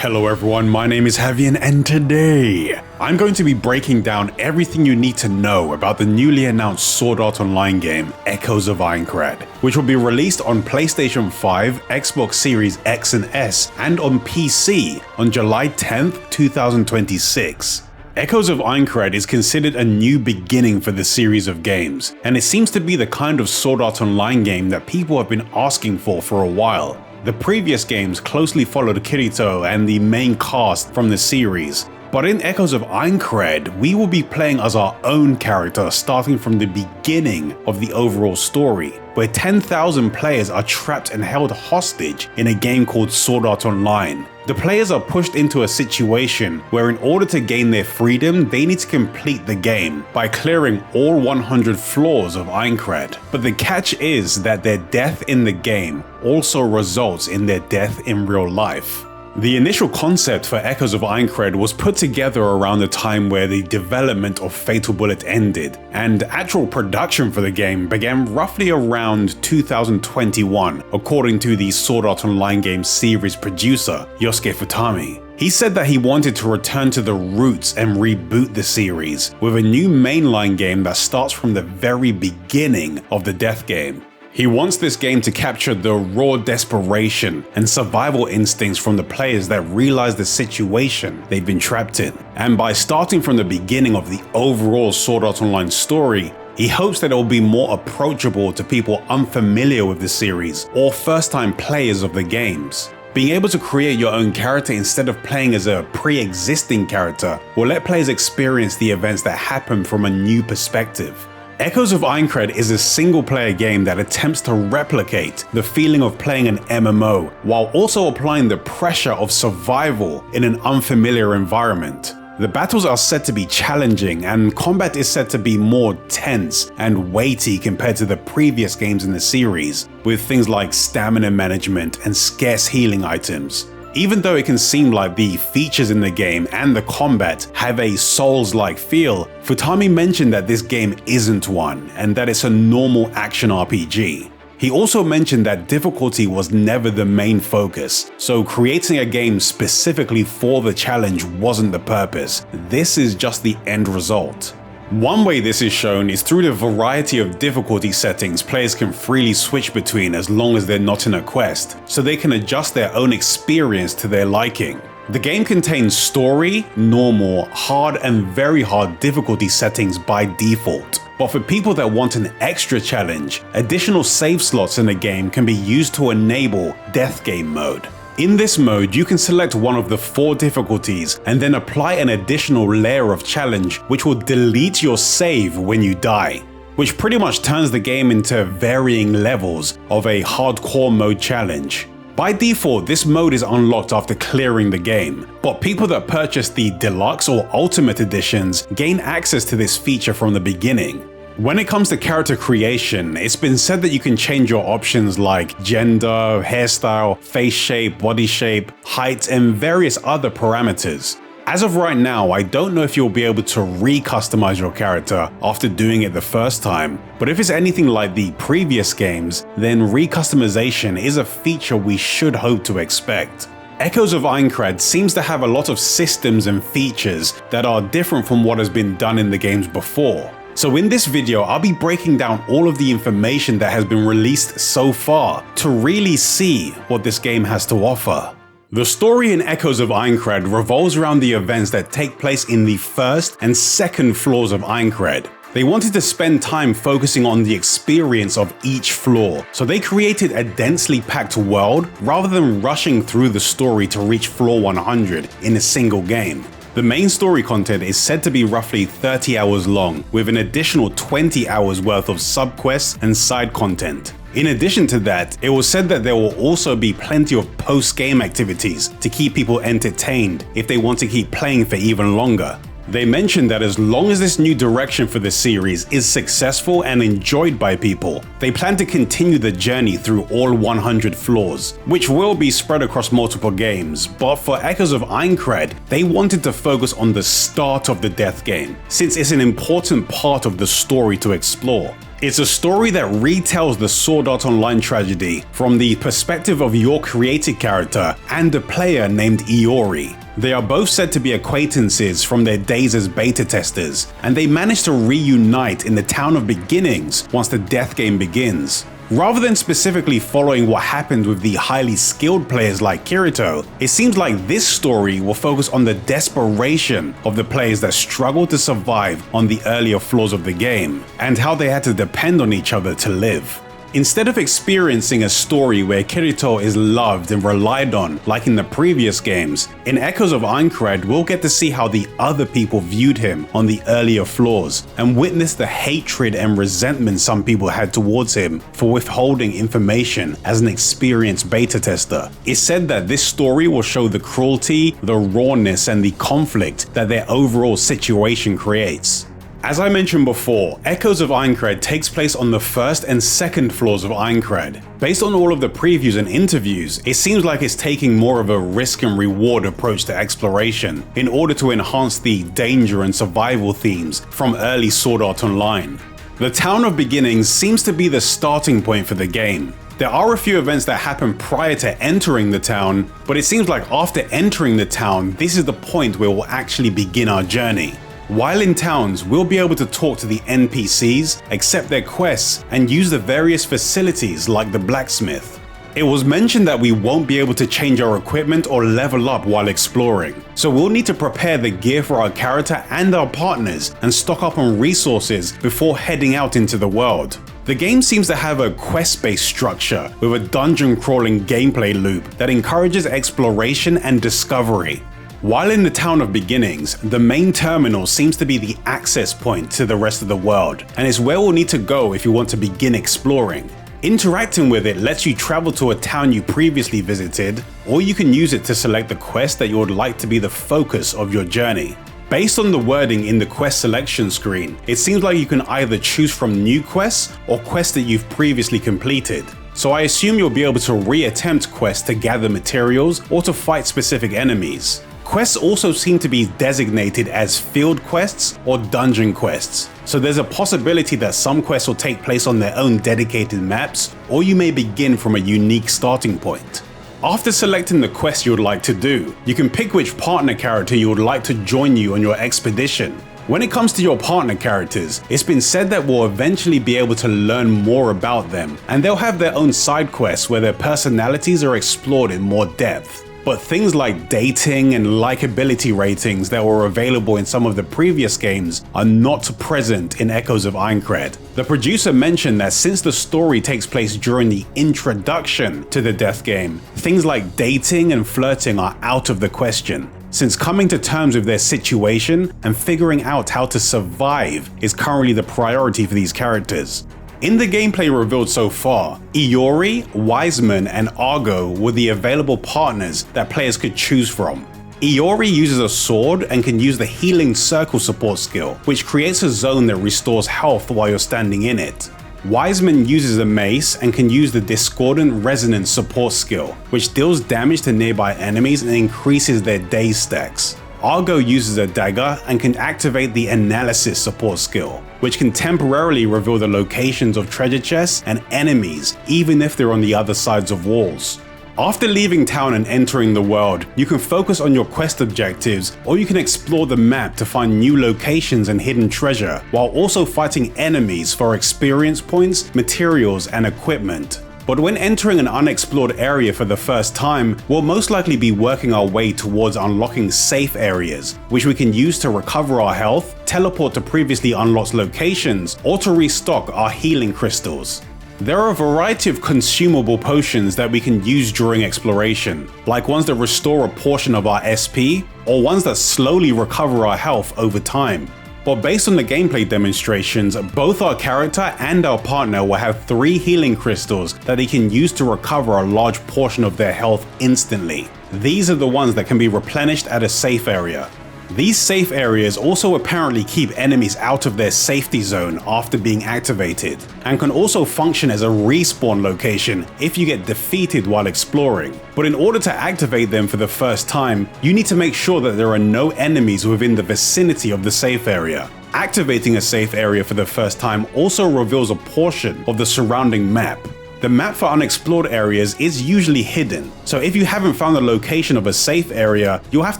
Hello everyone, my name is Havian and today I'm going to be breaking down everything you need to know about the newly announced Sword Art Online game, Echoes of Aincrad, which will be released on PlayStation 5, Xbox Series X and S, and on PC on July 10th, 2026. Echoes of Aincrad is considered a new beginning for the series of games, and it seems to be the kind of Sword Art Online game that people have been asking for a while. The previous games closely followed Kirito and the main cast from the series, but in Echoes of Aincrad, we will be playing as our own character starting from the beginning of the overall story, where 10,000 players are trapped and held hostage in a game called Sword Art Online. The players are pushed into a situation where in order to gain their freedom, they need to complete the game by clearing all 100 floors of Aincrad. But the catch is that their death in the game also results in their death in real life. The initial concept for Echoes of Aincrad was put together around the time where the development of Fatal Bullet ended, and actual production for the game began roughly around 2021, according to the Sword Art Online game series producer, Yosuke Futami. He said that he wanted to return to the roots and reboot the series with a new mainline game that starts from the very beginning of the Death game. He wants this game to capture the raw desperation and survival instincts from the players that realize the situation they've been trapped in. And by starting from the beginning of the overall Sword Art Online story, he hopes that it will be more approachable to people unfamiliar with the series or first-time players of the games. Being able to create your own character instead of playing as a pre-existing character will let players experience the events that happen from a new perspective. Echoes of Aincrad is a single-player game that attempts to replicate the feeling of playing an MMO, while also applying the pressure of survival in an unfamiliar environment. The battles are said to be challenging, and combat is said to be more tense and weighty compared to the previous games in the series, with things like stamina management and scarce healing items. Even though it can seem like the features in the game and the combat have a Souls-like feel, Futami mentioned that this game isn't one, and that it's a normal action RPG. He also mentioned that difficulty was never the main focus, so creating a game specifically for the challenge wasn't the purpose. This is just the end result. One way this is shown is through the variety of difficulty settings players can freely switch between as long as they're not in a quest, so they can adjust their own experience to their liking. The game contains story, normal, hard and very hard difficulty settings by default. But for people that want an extra challenge, additional save slots in the game can be used to enable Death Game mode. In this mode, you can select one of the 4 difficulties and then apply an additional layer of challenge which will delete your save when you die, which pretty much turns the game into varying levels of a hardcore mode challenge. By default, this mode is unlocked after clearing the game, but people that purchase the deluxe or ultimate editions gain access to this feature from the beginning. When it comes to character creation, it's been said that you can change your options like gender, hairstyle, face shape, body shape, height, and various other parameters. As of right now, I don't know if you'll be able to re-customize your character after doing it the first time, but if it's anything like the previous games, then re-customization is a feature we should hope to expect. Echoes of Aincrad seems to have a lot of systems and features that are different from what has been done in the games before. So in this video, I'll be breaking down all of the information that has been released so far to really see what this game has to offer. The story in Echoes of Aincrad revolves around the events that take place in the first and second floors of Aincrad. They wanted to spend time focusing on the experience of each floor, so they created a densely packed world rather than rushing through the story to reach floor 100 in a single game. The main story content is said to be roughly 30 hours long, with an additional 20 hours worth of subquests and side content. In addition to that, it was said that there will also be plenty of post-game activities to keep people entertained if they want to keep playing for even longer. They mentioned that as long as this new direction for the series is successful and enjoyed by people, they plan to continue the journey through all 100 floors, which will be spread across multiple games. But for Echoes of Aincrad, they wanted to focus on the start of the Death game, since it's an important part of the story to explore. It's a story that retells the Sword Art Online tragedy from the perspective of your created character and a player named Iori. They are both said to be acquaintances from their days as beta testers, and they manage to reunite in the Town of Beginnings once the death game begins. Rather than specifically following what happened with the highly skilled players like Kirito, it seems like this story will focus on the desperation of the players that struggled to survive on the earlier floors of the game, and how they had to depend on each other to live. Instead of experiencing a story where Kirito is loved and relied on like in the previous games, in Echoes of Aincrad we'll get to see how the other people viewed him on the earlier floors and witness the hatred and resentment some people had towards him for withholding information as an experienced beta tester. It's said that this story will show the cruelty, the rawness and the conflict that their overall situation creates. As I mentioned before, Echoes of Aincrad takes place on the first and second floors of Aincrad. Based on all of the previews and interviews, it seems like it's taking more of a risk and reward approach to exploration in order to enhance the danger and survival themes from early Sword Art Online. The Town of Beginnings seems to be the starting point for the game. There are a few events that happen prior to entering the town, but it seems like after entering the town, this is the point where we'll actually begin our journey. While in towns, we'll be able to talk to the NPCs, accept their quests, and use the various facilities like the blacksmith. It was mentioned that we won't be able to change our equipment or level up while exploring, so we'll need to prepare the gear for our character and our partners and stock up on resources before heading out into the world. The game seems to have a quest-based structure with a dungeon crawling gameplay loop that encourages exploration and discovery. While in the Town of Beginnings, the main terminal seems to be the access point to the rest of the world, and it's where we'll need to go if you want to begin exploring. Interacting with it lets you travel to a town you previously visited, or you can use it to select the quest that you would like to be the focus of your journey. Based on the wording in the quest selection screen, it seems like you can either choose from new quests or quests that you've previously completed. So I assume you'll be able to re-attempt quests to gather materials or to fight specific enemies. Quests also seem to be designated as field quests or dungeon quests, so there's a possibility that some quests will take place on their own dedicated maps, or you may begin from a unique starting point. After selecting the quest you would like to do, you can pick which partner character you would like to join you on your expedition. When it comes to your partner characters, it's been said that we'll eventually be able to learn more about them, and they'll have their own side quests where their personalities are explored in more depth. But things like dating and likability ratings that were available in some of the previous games are not present in Echoes of Aincrad. The producer mentioned that since the story takes place during the introduction to the death game, things like dating and flirting are out of the question, since coming to terms with their situation and figuring out how to survive is currently the priority for these characters. In the gameplay revealed so far, Iori, Wiseman, and Argo were the available partners that players could choose from. Iori uses a sword and can use the Healing Circle support skill, which creates a zone that restores health while you're standing in it. Wiseman uses a mace and can use the Discordant Resonance support skill, which deals damage to nearby enemies and increases their daze stacks. Argo uses a dagger and can activate the Analysis support skill, which can temporarily reveal the locations of treasure chests and enemies even if they're on the other sides of walls. After leaving town and entering the world, you can focus on your quest objectives, or you can explore the map to find new locations and hidden treasure, while also fighting enemies for experience points, materials, and equipment. But when entering an unexplored area for the first time, we'll most likely be working our way towards unlocking safe areas, which we can use to recover our health, teleport to previously unlocked locations, or to restock our healing crystals. There are a variety of consumable potions that we can use during exploration, like ones that restore a portion of our SP, or ones that slowly recover our health over time. But based on the gameplay demonstrations, both our character and our partner will have 3 healing crystals that they can use to recover a large portion of their health instantly. These are the ones that can be replenished at a safe area. These safe areas also apparently keep enemies out of their safety zone after being activated, and can also function as a respawn location if you get defeated while exploring. But in order to activate them for the first time, you need to make sure that there are no enemies within the vicinity of the safe area. Activating a safe area for the first time also reveals a portion of the surrounding map. The map for unexplored areas is usually hidden, so if you haven't found the location of a safe area, you'll have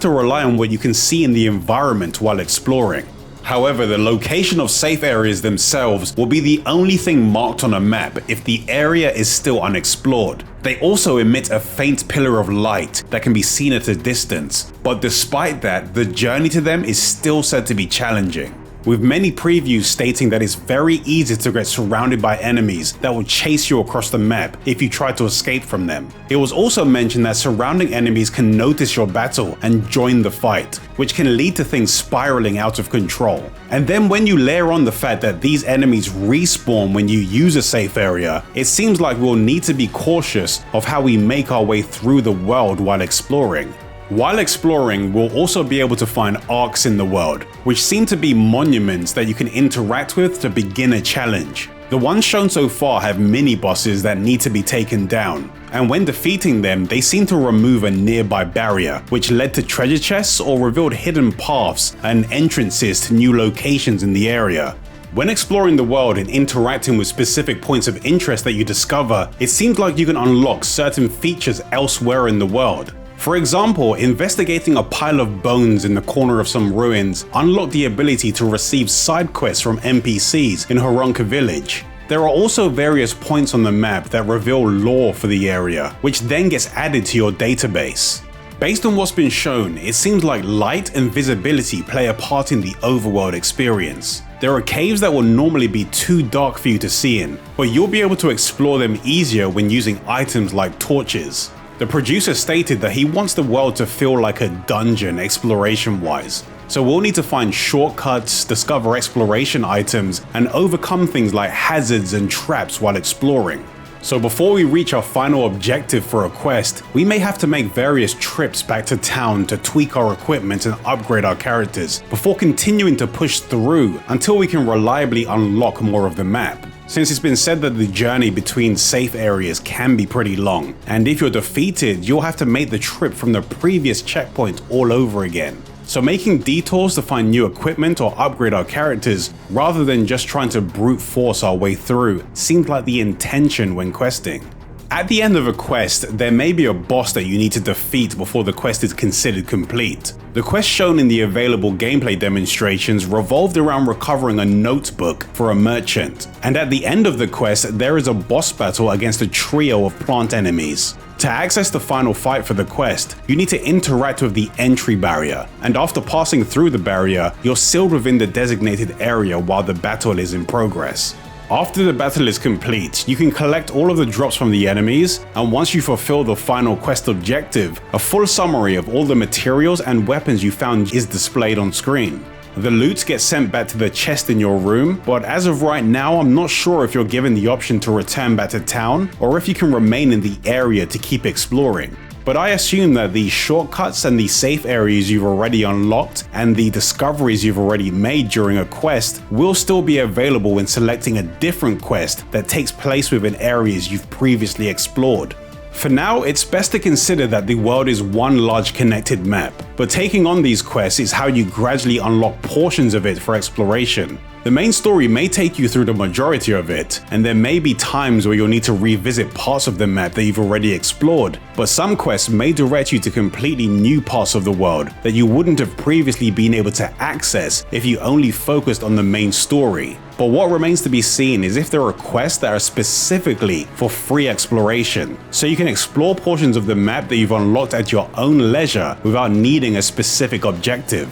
to rely on what you can see in the environment while exploring. However, the location of safe areas themselves will be the only thing marked on a map if the area is still unexplored. They also emit a faint pillar of light that can be seen at a distance, but despite that, the journey to them is still said to be challenging, with many previews stating that it's very easy to get surrounded by enemies that will chase you across the map if you try to escape from them. It was also mentioned that surrounding enemies can notice your battle and join the fight, which can lead to things spiraling out of control. And then when you layer on the fact that these enemies respawn when you use a safe area, it seems like we'll need to be cautious of how we make our way through the world while exploring. While exploring, we'll also be able to find arcs in the world, which seem to be monuments that you can interact with to begin a challenge. The ones shown so far have mini-bosses that need to be taken down, and when defeating them, they seem to remove a nearby barrier, which led to treasure chests or revealed hidden paths and entrances to new locations in the area. When exploring the world and interacting with specific points of interest that you discover, it seems like you can unlock certain features elsewhere in the world. For example, investigating a pile of bones in the corner of some ruins unlocked the ability to receive side quests from NPCs in Haronka village. There are also various points on the map that reveal lore for the area, which then gets added to your database. Based on what's been shown, it seems like light and visibility play a part in the overworld experience. There are caves that will normally be too dark for you to see in, but you'll be able to explore them easier when using items like torches. The producer stated that he wants the world to feel like a dungeon exploration-wise, so we'll need to find shortcuts, discover exploration items, and overcome things like hazards and traps while exploring. So before we reach our final objective for a quest, we may have to make various trips back to town to tweak our equipment and upgrade our characters, before continuing to push through until we can reliably unlock more of the map. Since it's been said that the journey between safe areas can be pretty long, and if you're defeated, you'll have to make the trip from the previous checkpoint all over again. So making detours to find new equipment or upgrade our characters, rather than just trying to brute force our way through, seemed like the intention when questing. At the end of a quest, there may be a boss that you need to defeat before the quest is considered complete. The quest shown in the available gameplay demonstrations revolved around recovering a notebook for a merchant, and at the end of the quest there is a boss battle against a trio of plant enemies. To access the final fight for the quest, you need to interact with the entry barrier, and after passing through the barrier, you're sealed within the designated area while the battle is in progress. After the battle is complete, you can collect all of the drops from the enemies, and once you fulfill the final quest objective, a full summary of all the materials and weapons you found is displayed on screen. The loot gets sent back to the chest in your room, but as of right now I'm not sure if you're given the option to return back to town or if you can remain in the area to keep exploring. But I assume that the shortcuts and the safe areas you've already unlocked and the discoveries you've already made during a quest will still be available when selecting a different quest that takes place within areas you've previously explored. For now, it's best to consider that the world is one large connected map, but taking on these quests is how you gradually unlock portions of it for exploration. The main story may take you through the majority of it, and there may be times where you'll need to revisit parts of the map that you've already explored, but some quests may direct you to completely new parts of the world that you wouldn't have previously been able to access if you only focused on the main story. But what remains to be seen is if there are quests that are specifically for free exploration, so you can explore portions of the map that you've unlocked at your own leisure without needing a specific objective.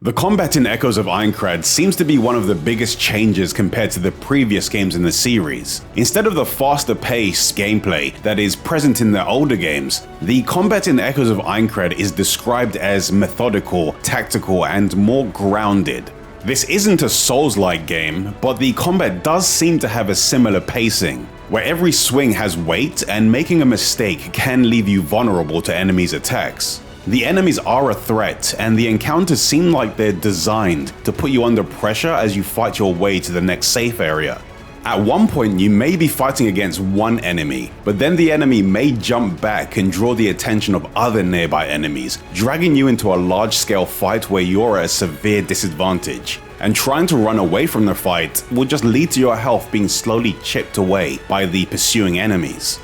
The combat in Echoes of Aincrad seems to be one of the biggest changes compared to the previous games in the series. Instead of the faster paced gameplay that is present in the older games, the combat in Echoes of Aincrad is described as methodical, tactical, and more grounded. This isn't a Souls-like game, but the combat does seem to have a similar pacing, where every swing has weight and making a mistake can leave you vulnerable to enemies' attacks. The enemies are a threat, and the encounters seem like they're designed to put you under pressure as you fight your way to the next safe area. At one point, you may be fighting against one enemy, but then the enemy may jump back and draw the attention of other nearby enemies, dragging you into a large-scale fight where you're at a severe disadvantage. And trying to run away from the fight will just lead to your health being slowly chipped away by the pursuing enemies.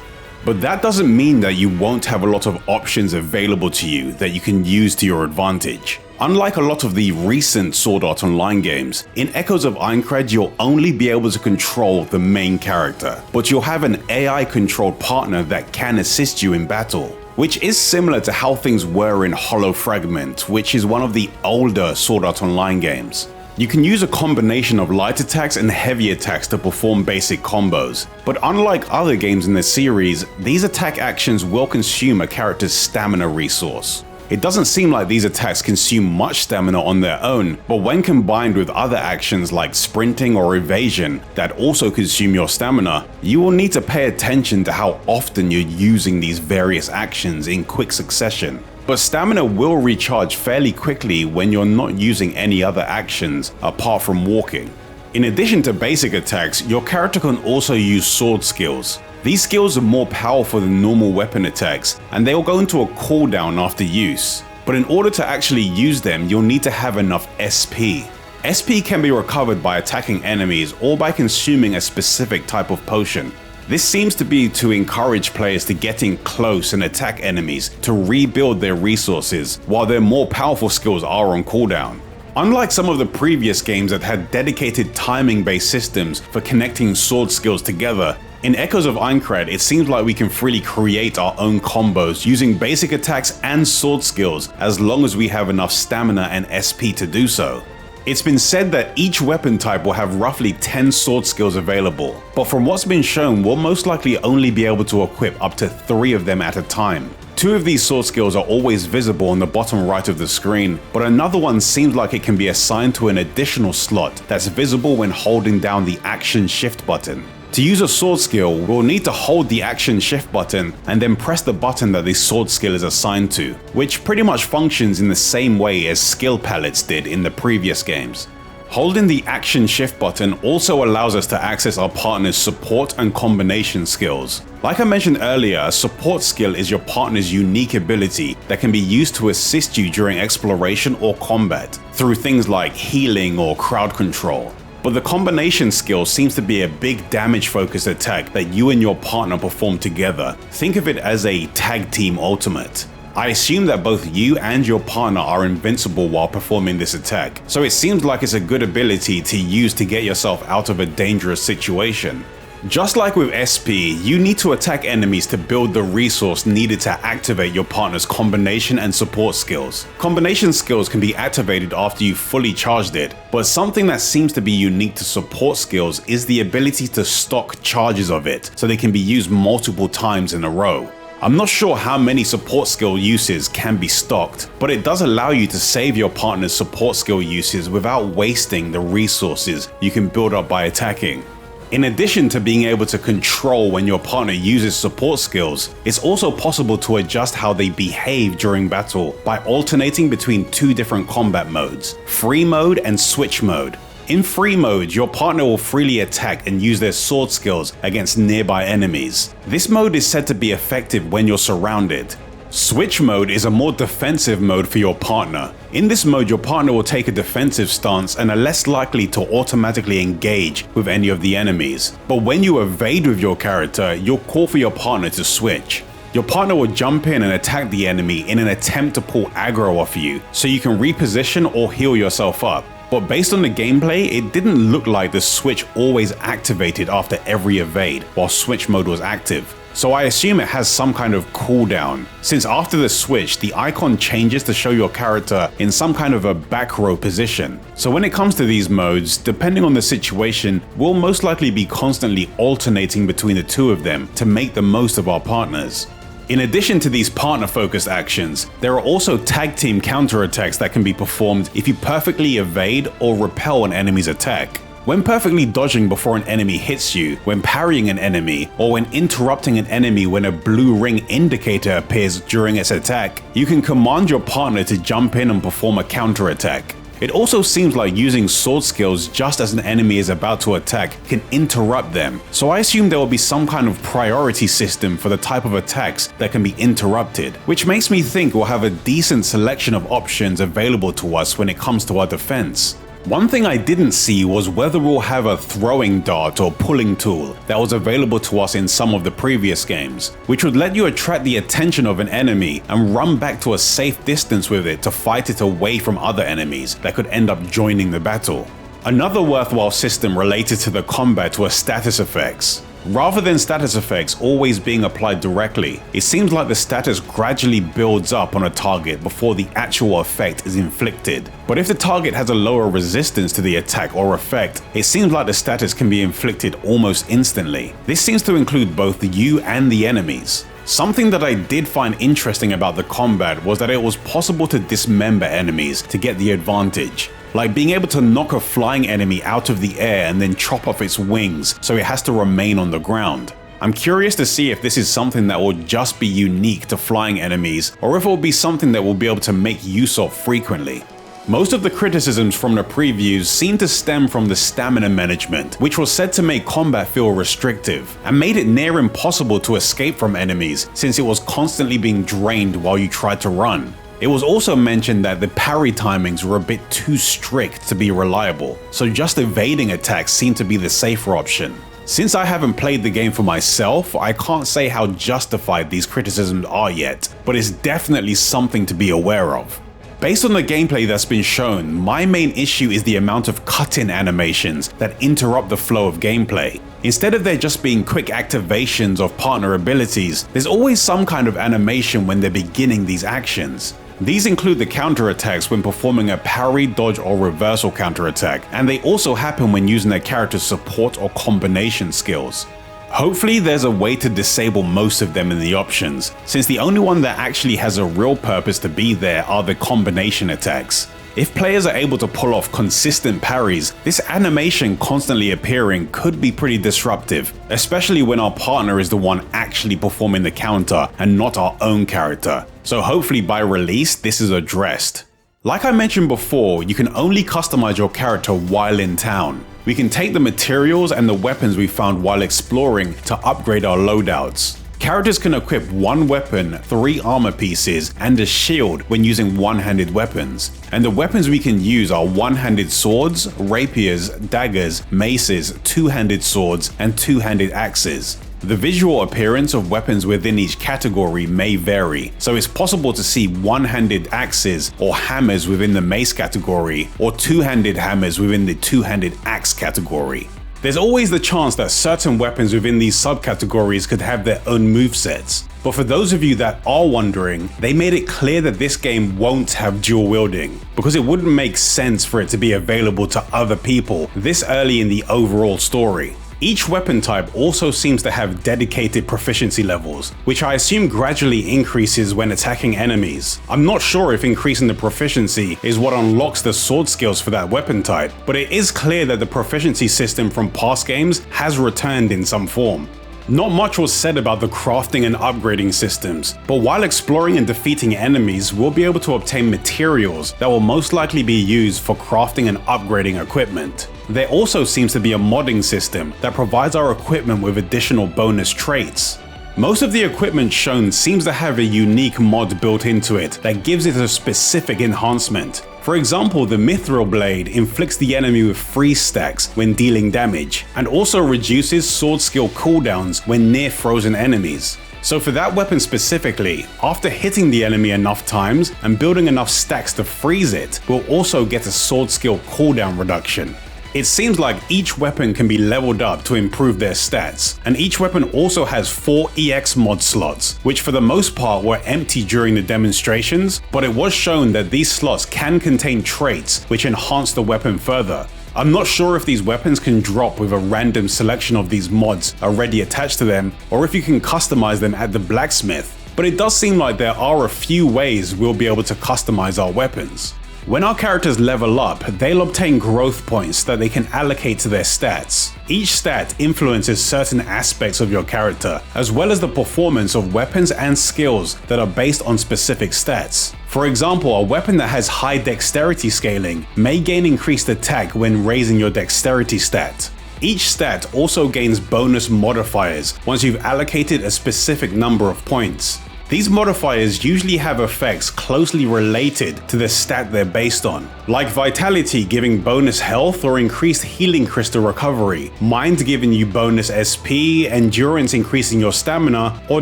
But that doesn't mean that you won't have a lot of options available to you that you can use to your advantage. Unlike a lot of the recent Sword Art Online games, in Echoes of Aincrad you'll only be able to control the main character, but you'll have an AI-controlled partner that can assist you in battle, which is similar to how things were in Hollow Fragment, which is one of the older Sword Art Online games. You can use a combination of light attacks and heavy attacks to perform basic combos, but unlike other games in the series, these attack actions will consume a character's stamina resource. It doesn't seem like these attacks consume much stamina on their own, but when combined with other actions like sprinting or evasion that also consume your stamina, you will need to pay attention to how often you're using these various actions in quick succession. But stamina will recharge fairly quickly when you're not using any other actions apart from walking. In addition to basic attacks, your character can also use sword skills. These skills are more powerful than normal weapon attacks, and they will go into a cooldown after use. But in order to actually use them, you'll need to have enough SP. SP can be recovered by attacking enemies or by consuming a specific type of potion. This seems to be to encourage players to get in close and attack enemies to rebuild their resources while their more powerful skills are on cooldown. Unlike some of the previous games that had dedicated timing-based systems for connecting sword skills together, in Echoes of Aincrad it seems like we can freely create our own combos using basic attacks and sword skills as long as we have enough stamina and SP to do so. It's been said that each weapon type will have roughly 10 sword skills available, but from what's been shown, we'll most likely only be able to equip up to 3 of them at a time. 2 of these sword skills are always visible on the bottom right of the screen, but another one seems like it can be assigned to an additional slot that's visible when holding down the Action Shift button. To use a sword skill, we'll need to hold the Action Shift button and then press the button that the sword skill is assigned to, which pretty much functions in the same way as skill palettes did in the previous games. Holding the Action Shift button also allows us to access our partner's support and combination skills. Like I mentioned earlier, a support skill is your partner's unique ability that can be used to assist you during exploration or combat, through things like healing or crowd control. But the combination skill seems to be a big damage-focused attack that you and your partner perform together. Think of it as a tag team ultimate. I assume that both you and your partner are invincible while performing this attack, so it seems like it's a good ability to use to get yourself out of a dangerous situation. Just like with SP, you need to attack enemies to build the resource needed to activate your partner's combination and support skills. Combination skills can be activated after you've fully charged it, but something that seems to be unique to support skills is the ability to stock charges of it, so they can be used multiple times in a row. I'm not sure how many support skill uses can be stocked, but it does allow you to save your partner's support skill uses without wasting the resources you can build up by attacking. In addition to being able to control when your partner uses support skills, it's also possible to adjust how they behave during battle by alternating between 2 different combat modes, free mode and switch mode. In free mode, your partner will freely attack and use their sword skills against nearby enemies. This mode is said to be effective when you're surrounded. Switch mode is a more defensive mode for your partner. In this mode, your partner will take a defensive stance and are less likely to automatically engage with any of the enemies. But when you evade with your character, you'll call for your partner to switch. Your partner will jump in and attack the enemy in an attempt to pull aggro off you, so you can reposition or heal yourself up. But based on the gameplay, it didn't look like the switch always activated after every evade while switch mode was active. So I assume it has some kind of cooldown, since after the switch, the icon changes to show your character in some kind of a back row position. So when it comes to these modes, depending on the situation, we'll most likely be constantly alternating between the 2 of them to make the most of our partners. In addition to these partner-focused actions, there are also tag team counterattacks that can be performed if you perfectly evade or repel an enemy's attack. When perfectly dodging before an enemy hits you, when parrying an enemy, or when interrupting an enemy when a blue ring indicator appears during its attack, you can command your partner to jump in and perform a counterattack. It also seems like using sword skills just as an enemy is about to attack can interrupt them, so I assume there will be some kind of priority system for the type of attacks that can be interrupted, which makes me think we'll have a decent selection of options available to us when it comes to our defense. One thing I didn't see was whether we'll have a throwing dart or pulling tool that was available to us in some of the previous games, which would let you attract the attention of an enemy and run back to a safe distance with it to fight it away from other enemies that could end up joining the battle. Another worthwhile system related to the combat was status effects. Rather than status effects always being applied directly, it seems like the status gradually builds up on a target before the actual effect is inflicted. But if the target has a lower resistance to the attack or effect, it seems like the status can be inflicted almost instantly. This seems to include both you and the enemies. Something that I did find interesting about the combat was that it was possible to dismember enemies to get the advantage. Like being able to knock a flying enemy out of the air and then chop off its wings so it has to remain on the ground. I'm curious to see if this is something that will just be unique to flying enemies, or if it will be something that we'll be able to make use of frequently. Most of the criticisms from the previews seem to stem from the stamina management, which was said to make combat feel restrictive, and made it near impossible to escape from enemies since it was constantly being drained while you tried to run. It was also mentioned that the parry timings were a bit too strict to be reliable, so just evading attacks seemed to be the safer option. Since I haven't played the game for myself, I can't say how justified these criticisms are yet, but it's definitely something to be aware of. Based on the gameplay that's been shown, my main issue is the amount of cut-in animations that interrupt the flow of gameplay. Instead of there just being quick activations of partner abilities, there's always some kind of animation when they're beginning these actions. These include the counterattacks when performing a parry, dodge, or reversal counterattack, and they also happen when using their character's support or combination skills. Hopefully there's a way to disable most of them in the options, since the only one that actually has a real purpose to be there are the combination attacks. If players are able to pull off consistent parries, this animation constantly appearing could be pretty disruptive, especially when our partner is the one actually performing the counter and not our own character. So hopefully by release this is addressed. Like I mentioned before, you can only customize your character while in town. We can take the materials and the weapons we found while exploring to upgrade our loadouts. Characters can equip one weapon, 3 armor pieces, and a shield when using one-handed weapons. And the weapons we can use are one-handed swords, rapiers, daggers, maces, two-handed swords, and two-handed axes. The visual appearance of weapons within each category may vary, so it's possible to see one-handed axes or hammers within the mace category, or two-handed hammers within the two-handed axe category. There's always the chance that certain weapons within these subcategories could have their own movesets. But for those of you that are wondering, they made it clear that this game won't have dual wielding, because it wouldn't make sense for it to be available to other people this early in the overall story. Each weapon type also seems to have dedicated proficiency levels, which I assume gradually increases when attacking enemies. I'm not sure if increasing the proficiency is what unlocks the sword skills for that weapon type, but it is clear that the proficiency system from past games has returned in some form. Not much was said about the crafting and upgrading systems, but while exploring and defeating enemies, we'll be able to obtain materials that will most likely be used for crafting and upgrading equipment. There also seems to be a modding system that provides our equipment with additional bonus traits. Most of the equipment shown seems to have a unique mod built into it that gives it a specific enhancement. For example, the Mithril Blade inflicts the enemy with freeze stacks when dealing damage, and also reduces sword skill cooldowns when near frozen enemies. So for that weapon specifically, after hitting the enemy enough times and building enough stacks to freeze it, we'll also get a sword skill cooldown reduction. It seems like each weapon can be leveled up to improve their stats, and each weapon also has 4 EX mod slots, which for the most part were empty during the demonstrations, but it was shown that these slots can contain traits which enhance the weapon further. I'm not sure if these weapons can drop with a random selection of these mods already attached to them, or if you can customize them at the blacksmith, but it does seem like there are a few ways we'll be able to customize our weapons. When our characters level up, they'll obtain growth points that they can allocate to their stats. Each stat influences certain aspects of your character, as well as the performance of weapons and skills that are based on specific stats. For example, a weapon that has high dexterity scaling may gain increased attack when raising your dexterity stat. Each stat also gains bonus modifiers once you've allocated a specific number of points. These modifiers usually have effects closely related to the stat they're based on, like Vitality giving bonus health or increased healing crystal recovery, Mind giving you bonus SP, Endurance increasing your stamina, or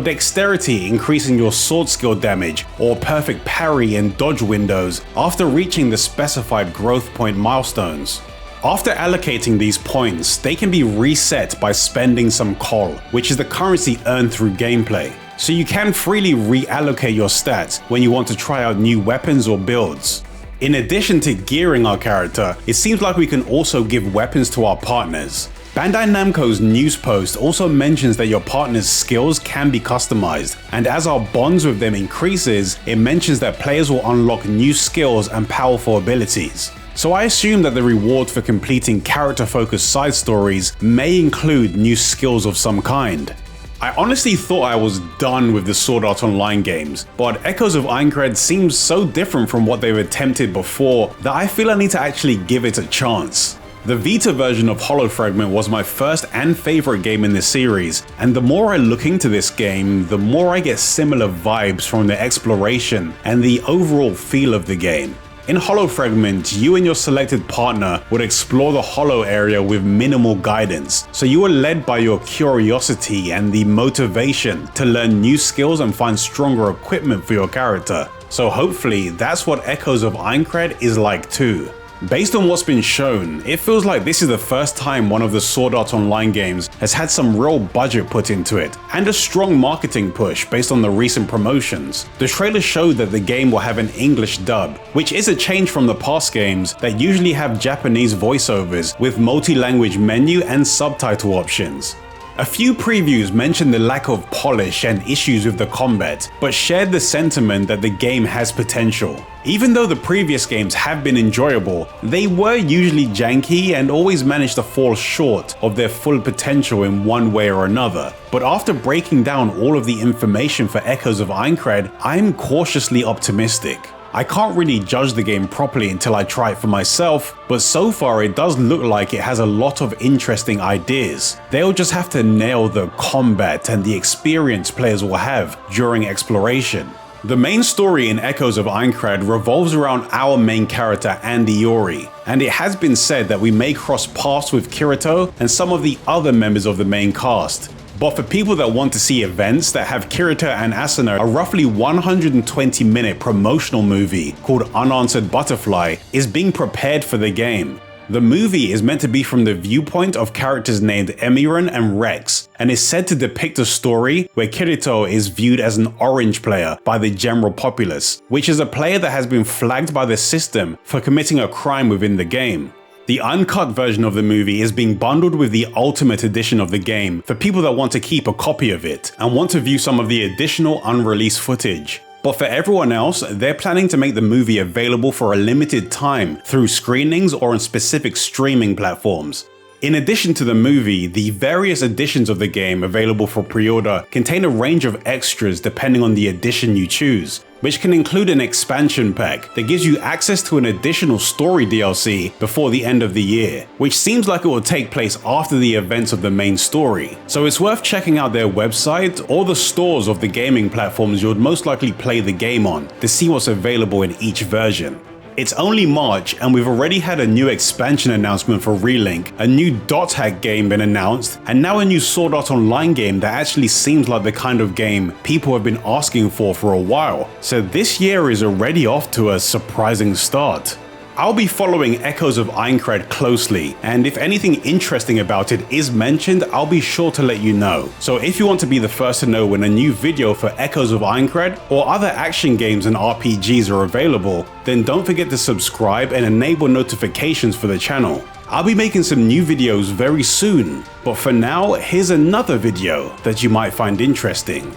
Dexterity increasing your sword skill damage or perfect parry and dodge windows after reaching the specified growth point milestones. After allocating these points, they can be reset by spending some col, which is the currency earned through gameplay. So you can freely reallocate your stats when you want to try out new weapons or builds. In addition to gearing our character, it seems like we can also give weapons to our partners. Bandai Namco's news post also mentions that your partner's skills can be customized, and as our bonds with them increases, it mentions that players will unlock new skills and powerful abilities. So I assume that the reward for completing character-focused side stories may include new skills of some kind. I honestly thought I was done with the Sword Art Online games, but Echoes of Aincrad seems so different from what they've attempted before that I feel I need to actually give it a chance. The Vita version of Hollow Fragment was my first and favorite game in the series, and the more I look into this game, the more I get similar vibes from the exploration and the overall feel of the game. In Hollow Fragment, you and your selected partner would explore the Hollow area with minimal guidance, so you were led by your curiosity and the motivation to learn new skills and find stronger equipment for your character. So hopefully that's what Echoes of Aincrad is like too. Based on what's been shown, it feels like this is the first time one of the Sword Art Online games has had some real budget put into it, and a strong marketing push based on the recent promotions. The trailer showed that the game will have an English dub, which is a change from the past games that usually have Japanese voiceovers with multi-language menu and subtitle options. A few previews mentioned the lack of polish and issues with the combat, but shared the sentiment that the game has potential. Even though the previous games have been enjoyable, they were usually janky and always managed to fall short of their full potential in one way or another. But after breaking down all of the information for Echoes of Aincrad, I'm cautiously optimistic. I can't really judge the game properly until I try it for myself, but so far it does look like it has a lot of interesting ideas. They'll just have to nail the combat and the experience players will have during exploration. The main story in Echoes of Aincrad revolves around our main character Andy Iori, and it has been said that we may cross paths with Kirito and some of the other members of the main cast. But for people that want to see events that have Kirito and Asuna, a roughly 120-minute promotional movie called Unanswered Butterfly is being prepared for the game. The movie is meant to be from the viewpoint of characters named Emiran and Rex, and is said to depict a story where Kirito is viewed as an orange player by the general populace, which is a player that has been flagged by the system for committing a crime within the game. The uncut version of the movie is being bundled with the Ultimate Edition of the game for people that want to keep a copy of it and want to view some of the additional unreleased footage. But for everyone else, they're planning to make the movie available for a limited time through screenings or on specific streaming platforms. In addition to the movie, the various editions of the game available for pre-order contain a range of extras depending on the edition you choose, which can include an expansion pack that gives you access to an additional story DLC before the end of the year, which seems like it will take place after the events of the main story. So it's worth checking out their website or the stores of the gaming platforms you would most likely play the game on to see what's available in each version. It's only March and we've already had a new expansion announcement for Relink, a new dot hack game been announced, and now a new Sword Art Online game that actually seems like the kind of game people have been asking for a while. So this year is already off to a surprising start. I'll be following Echoes of Aincrad closely, and if anything interesting about it is mentioned, I'll be sure to let you know. So if you want to be the first to know when a new video for Echoes of Aincrad or other action games and RPGs are available, then don't forget to subscribe and enable notifications for the channel. I'll be making some new videos very soon, but for now, here's another video that you might find interesting.